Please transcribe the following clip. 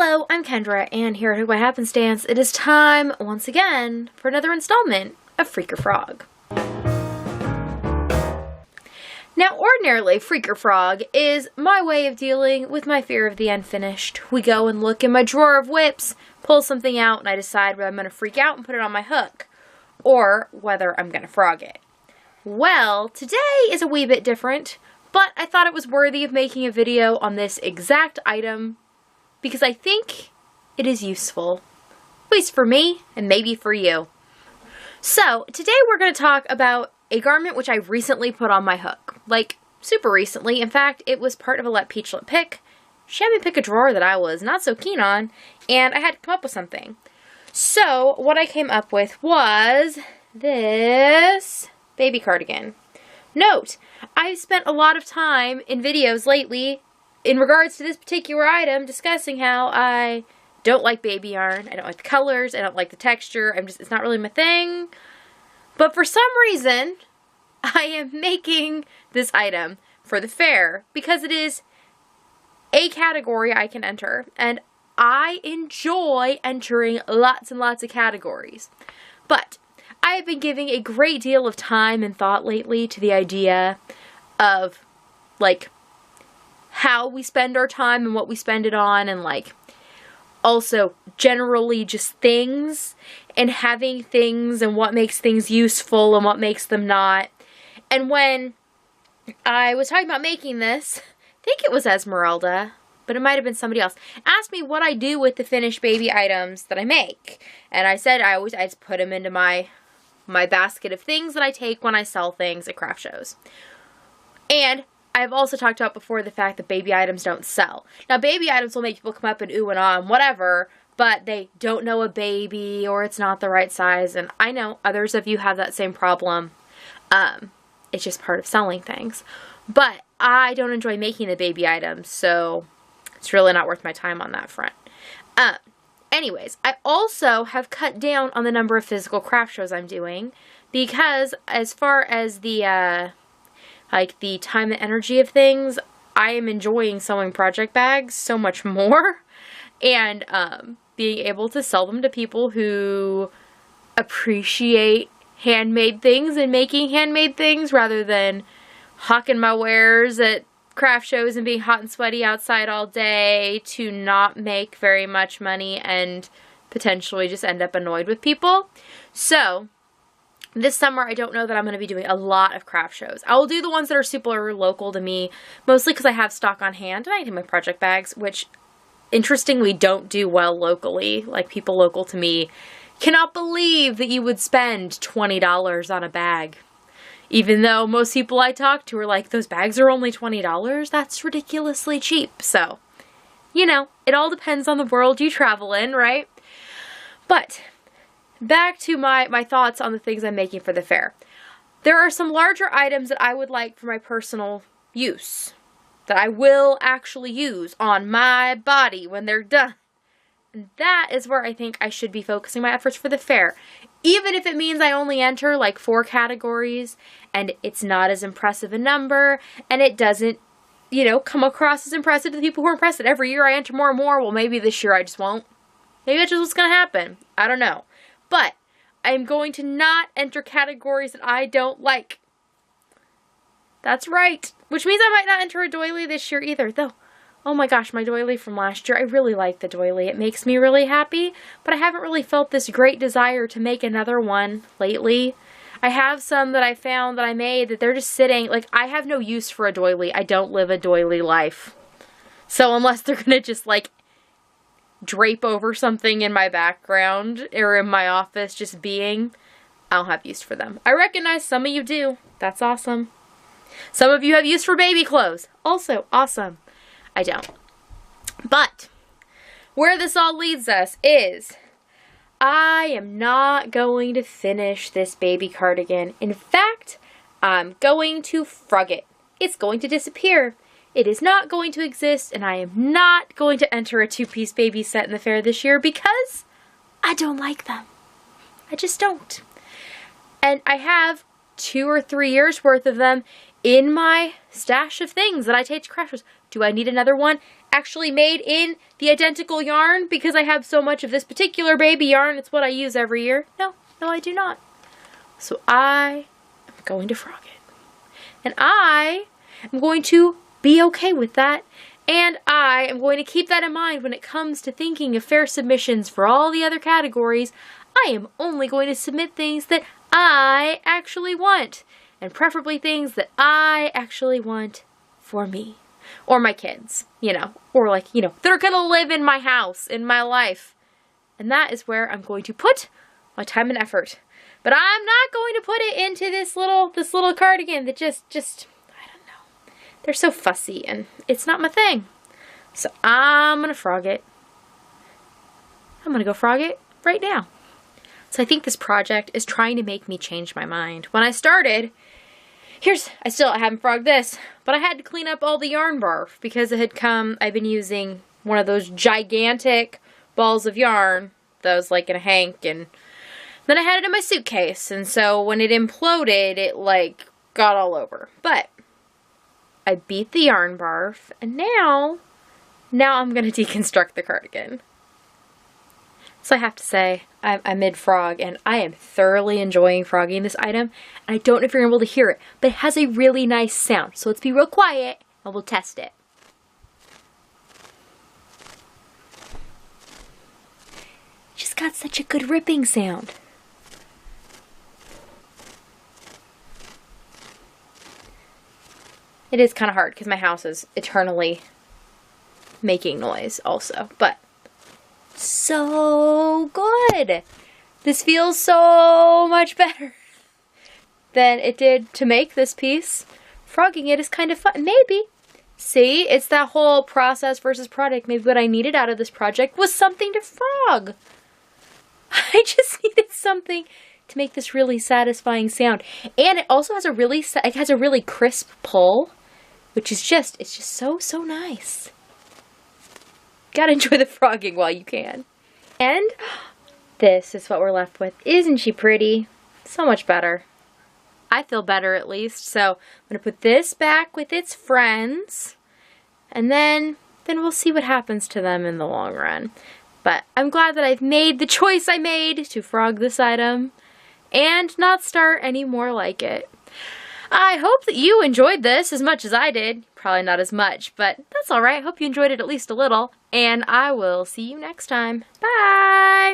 Hello, I'm Kendra, and here at HookedByHappenstance, it is time, once again, for another installment of Freaker Frog. Now, ordinarily, Freaker Frog is my way of dealing with my fear of the unfinished. We go and look in my drawer of whips, pull something out, and I decide whether I'm going to freak out and put it on my hook, or whether I'm going to frog it. Well, today is a wee bit different, but I thought it was worthy of making a video on this exact item because I think it is useful, at least for me and maybe for you. So today we're going to talk about a garment which I recently put on my hook, like super recently. In fact, it was part of a Let Peachlet pick. She had me pick a drawer that I was not so keen on, and I had to come up with something. So what I came up with was this baby cardigan. Note, I've spent a lot of time in videos lately in regards to this particular item discussing how I don't like baby yarn, I don't like the colors, I don't like the texture, it's not really my thing. But for some reason, I am making this item for the fair because it is a category I can enter, and I enjoy entering lots and lots of categories. But I have been giving a great deal of time and thought lately to the idea of, like, how we spend our time and what we spend it on, and, like, also generally just things, and having things, and what makes things useful and what makes them not. And when I was talking about making this, I think it was Esmeralda, but it might have been somebody else, asked me what I do with the finished baby items that I make. And I said I just put them into my basket of things that I take when I sell things at craft shows. And I've also talked about before the fact that baby items don't sell. Now, baby items will make people come up and ooh and ah and whatever, but they don't know a baby or it's not the right size. And I know others of you have that same problem. It's just part of selling things. But I don't enjoy making the baby items, so it's really not worth my time on that front. Anyways, I also have cut down on the number of physical craft shows I'm doing because as far as the the time and energy of things, I am enjoying sewing project bags so much more, and being able to sell them to people who appreciate handmade things and making handmade things rather than hawking my wares at craft shows and being hot and sweaty outside all day to not make very much money and potentially just end up annoyed with people. So this summer, I don't know that I'm going to be doing a lot of craft shows. I will do the ones that are super local to me, mostly because I have stock on hand, and I do my project bags, which, interestingly, don't do well locally. Like, people local to me cannot believe that you would spend $20 on a bag. Even though most people I talk to are like, those bags are only $20? That's ridiculously cheap. So, you know, it all depends on the world you travel in, right? But back to my thoughts on the things I'm making for the fair. There are some larger items that I would like for my personal use, that I will actually use on my body when they're done. And that is where I think I should be focusing my efforts for the fair. Even if it means I only enter like 4 categories, and it's not as impressive a number, and it doesn't, you know, come across as impressive to the people who are impressed. Every year I enter more and more. Well, maybe this year I just won't. Maybe that's just what's going to happen. I don't know. But I'm going to not enter categories that I don't like. That's right. Which means I might not enter a doily this year either. Though, oh my gosh, my doily from last year, I really like the doily. It makes me really happy. But I haven't really felt this great desire to make another one lately. I have some that I found that I made that they're just sitting. Like, I have no use for a doily. I don't live a doily life. So unless they're going to just, like, drape over something in my background or in my office just being, I don't have use for them. I recognize some of you do. That's awesome. Some of you have use for baby clothes. Also awesome. I don't. But where this all leads us is I am not going to finish this baby cardigan. In fact, I'm going to frog it. It's going to disappear. It is not going to exist, and I am not going to enter a 2-piece baby set in the fair this year because I don't like them. I just don't. And I have 2 or 3 years worth of them in my stash of things that I take to craft shows. Do I need another one? actually made in the identical yarn because I have so much of this particular baby yarn. It's what I use every year. No, I do not. So I am going to frog it. And I am going to be okay with that. And I am going to keep that in mind when it comes to thinking of fair submissions for all the other categories. I am only going to submit things that I actually want. And preferably things that I actually want for me. Or my kids, or they're gonna live in my house, in my life. And that is where I'm going to put my time and effort. But I'm not going to put it into this little cardigan that just, I don't know. They're so fussy and it's not my thing. So I'm gonna frog it. I'm gonna go frog it right now. So I think this project is trying to make me change my mind. When I started, I haven't frogged this, but I had to clean up all the yarn barf because I've been using one of those gigantic balls of yarn that was like in a hank, and then I had it in my suitcase, and so when it imploded, it got all over. But I beat the yarn barf, and now I'm going to deconstruct the cardigan. So I have to say, I'm mid-frog, and I am thoroughly enjoying frogging this item. And I don't know if you're able to hear it, but it has a really nice sound. So let's be real quiet, and we'll test it. It just got such a good ripping sound. It is kind of hard, because my house is eternally making noise also, but so good. This feels so much better than it did to make this piece. Frogging it is kind of fun. Maybe. See, it's that whole process versus product. Maybe what I needed out of this project was something to frog. I just needed something to make this really satisfying sound. And it also has a really crisp pull, which is it's just so nice. Gotta enjoy the frogging while you can. And this is what we're left with. Isn't she pretty? So much better. I feel better at least. So I'm gonna put this back with its friends, and then we'll see what happens to them in the long run. But I'm glad that I've made the choice I made to frog this item and not start any more like it. I hope that you enjoyed this as much as I did. Probably not as much, but that's alright. Hope you enjoyed it at least a little. And I will see you next time. Bye!